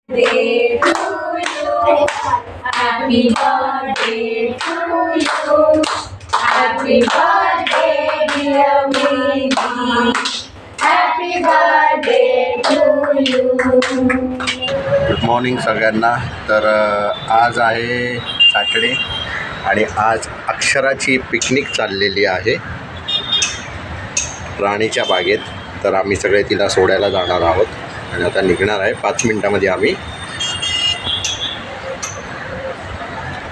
Day to you. Happy birthday to you. Happy birthday dear Mimi. Happy birthday to you. Good morning सगळ्यांना. तर आज आहे Saturday आणि आज अक्षराची पिकनिक चाललेली आहे राणीच्या बागेत. तर आम्ही सगळे तिला सोडायला जाणार आहोत आणि आता निघणार आहे 5 मिनिटांमध्ये आम्ही.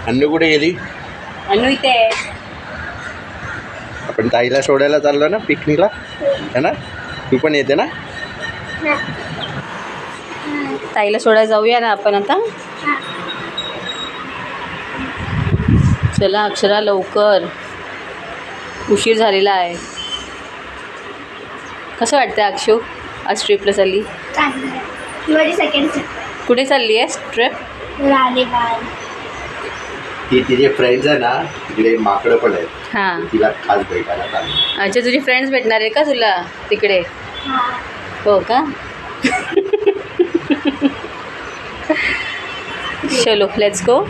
अन्नू कुठे गेली? अन्नू इथे आहे. आपण ताईला सोडायला चाललो ना पिकनिकला, है ना? तू पण येते ना? ताईला सोडायला जाऊया ना आपण आता. चला अक्षरा लवकर, उशीर झालेला आहे. कसं वाटतं अक्षू आज ट्रिपला चालली? कुठे चालली आहेस ट्रिप? ती तिचे फ्रेंड्स आहे ना, तिकडे माकडं पण आहेत. हां, तिला खास भेटायला चालली. अच्छा तुझे फ्रेंड्स भेटणार आहे का तुला तिकडे? हो का? चलो लेट्स गो.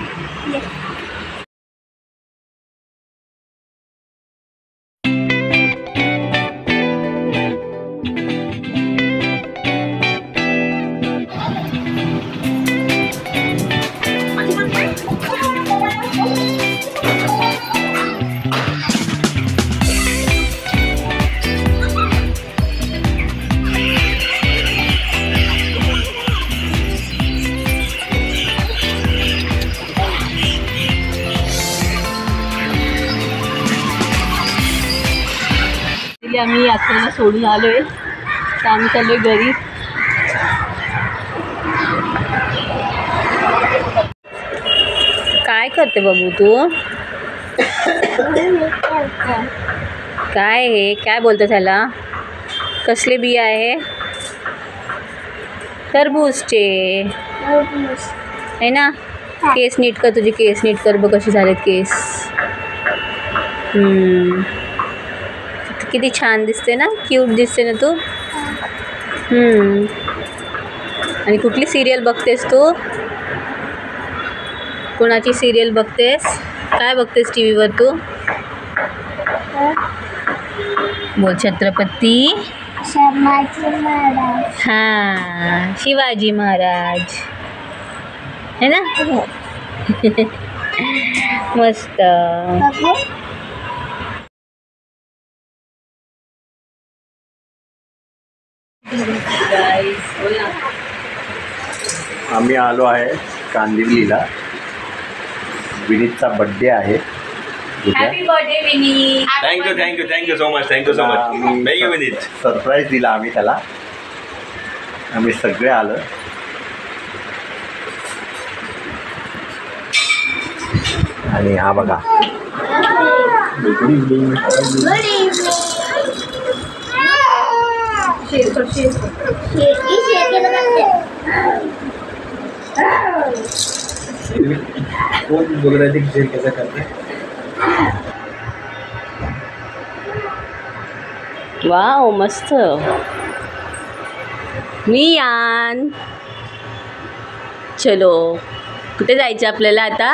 आम्ही अक्षराला सोडून आलो आहे, तर आम्ही चाललो आहे घरी. काय करते बाबू तू? काय हे काय बोलतो त्याला? कसले बिया आहे? टरबूजचे आहे ना. केस नीट कर, तुझे केस नीट कर. बघ कसे झालेत केस. किती छान दिसते ना, क्यूट दिसते ना तू. आणि कुठली सिरियल बघतेस तू? कोणाची सिरियल बघतेस? काय बघतेस टी व्हीवर तू? बोल. छत्रपती हां, शिवाजी महाराज है ना. मस्त. आम्ही आलो आहे कांदिवलीला. विनीतचा बड्डे आहे. Happy birthday Vineet. Thank you so much. Thank you Vineet. Surprise दिला आम्ही त्याला. आम्ही सगळे आलो. आणि हा बघा. वाव मस्त. मियान. चलो कुठे जायचं आपल्याला आता?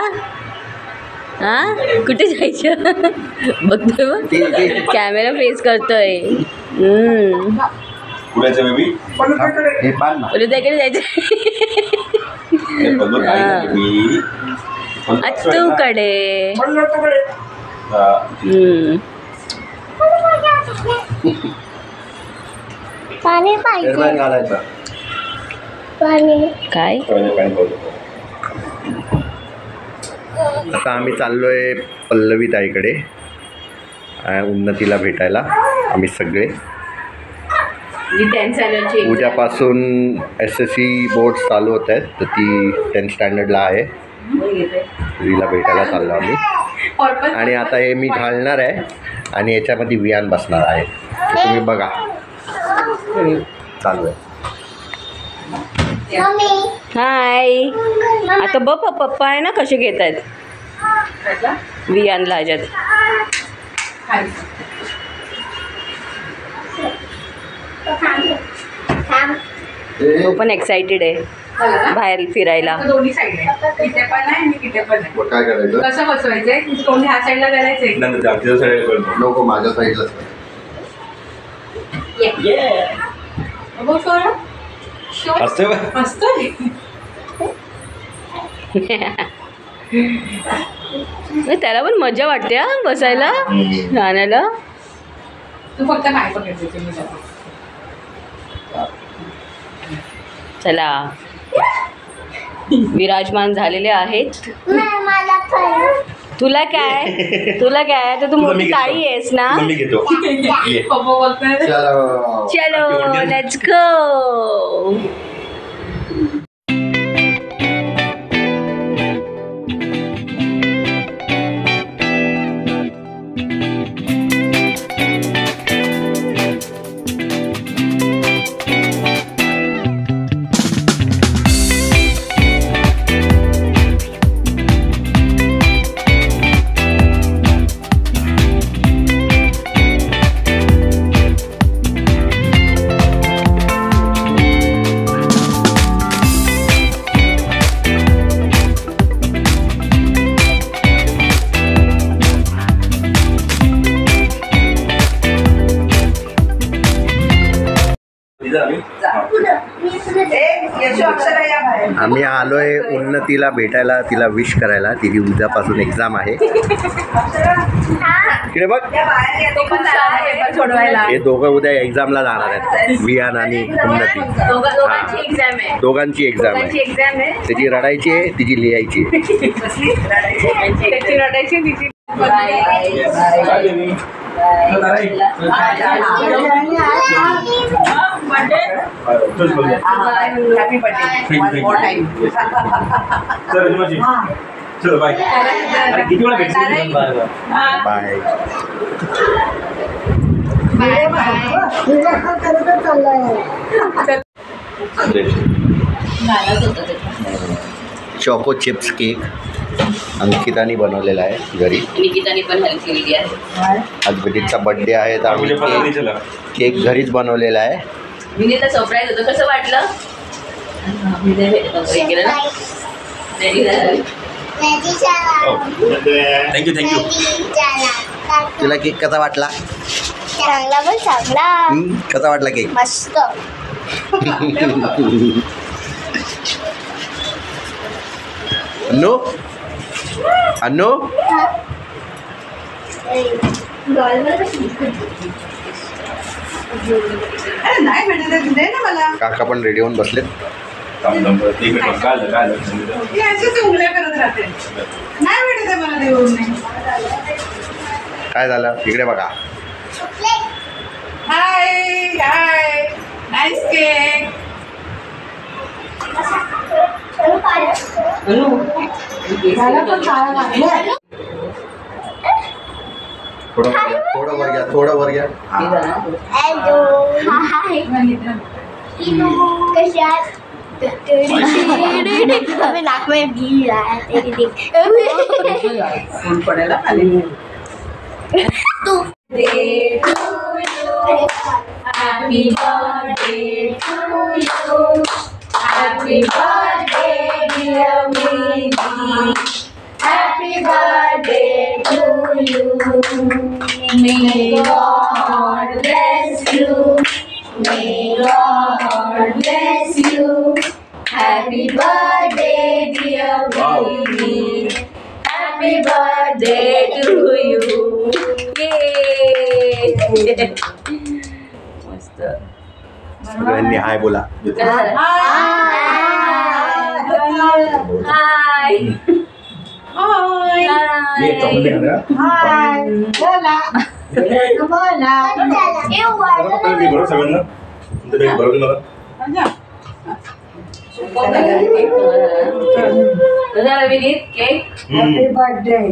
हां कुठे जायचं? बघतोय मग कॅमेरा फेस करतोय. कुणाचं बेबी? हे पान ना. त्याकडे जायचं. अत्तूकडे. पाणी पाहिजे. घालायचं काय? आता आम्ही चाललोय पल्लवी ताईकडे उन्नतीला भेटायला. आम्ही सगळे उद्यापासून SSC बोर्ड्स चालू होत आहेत, तर ती 10th स्टँडर्डला आहे. तिला भेटायला चाललो आम्ही. आणि आता हे मी घालणार आहे आणि याच्यामध्ये वियान बसणार आहे. तुम्ही बघा चालू आहे. हाय. आता बघ पप्पा आहे ना कसे घेत आहेत वियानला ह्याच्यात. तो पण एक्साइटेड आहे. बाहेर फिरायला. दोन्ही साईड आहे, इथे पण आहे आणि तिथे पण आहे. मग काय करायचं? कसं बसवायचंय? तोंड ह्या साईडला करायचंय. नंतर आमच्या सगळ्या करतो. नको माझ्या साईडलाच कर. बघ सोडा. शो. असते बा. मस्तय. त्याला पण मजा वाटते हा बसायला गाण्याला. तू फक्त काय पकडते मी जातो. चला विराजमान झालेले आहेत. मला पण. तुला काय तर तू मोठी ताई आहेस ना. मी घेतो. ये. पप्पा बोलतोय. चलो. चलो लेट्स गो. आम्ही आलोय उन्नतीला भेटायला, तिला विश करायला. तिची उद्यापासून एक्झाम आहे. इकडे बघ, हे दोघं उद्या एक्झामला जाणार आहेत, वियान आणि उन्नती. दोघांची एक्झाम आहे. त्याची रडायची आहे, तिची लिहायची आहे. त्याची रडायची तिची. चलो बाय. किती वेळा भेटली? बाय. चॉको चिप्स केक अंकिताने बनवलेला आहे घरी. निकिताने पण हेल्प केलेली आहे. आज विनीतचा बर्थडे आहे तर आम्ही केक घरीच बनवलेला आहे. विनीतला सरप्राईज होतं. कसं वाटलं? थँक्यू. तुला केक कसा वाटला? चांगला पण चांगला. कसा वाटला केक? मस्त. अन्नू अन्नू नाही भेटत दे ना मला. काका पण रेडी होऊन बसलेत. ती अशीच उंगल्या करत राहते. नाही भेटत मला देऊन नाही. काय झालं इकडे बघा. हाय हाय नाईस केक. थोडं वर घ्या. Hello hi. कशात अबे नाक में भी रहा है तेरी देख. फूल पडायला खाली. तू Happy birthday to you. Happy birthday dear Mimi. Happy birthday to you. May God bless you. May God bless you. Happy birthday dear Mimi. Happy birthday to you. Yay! मस्त. सगळ्यांनी हाय बोला. हाय. विनीत केक. Happy birthday.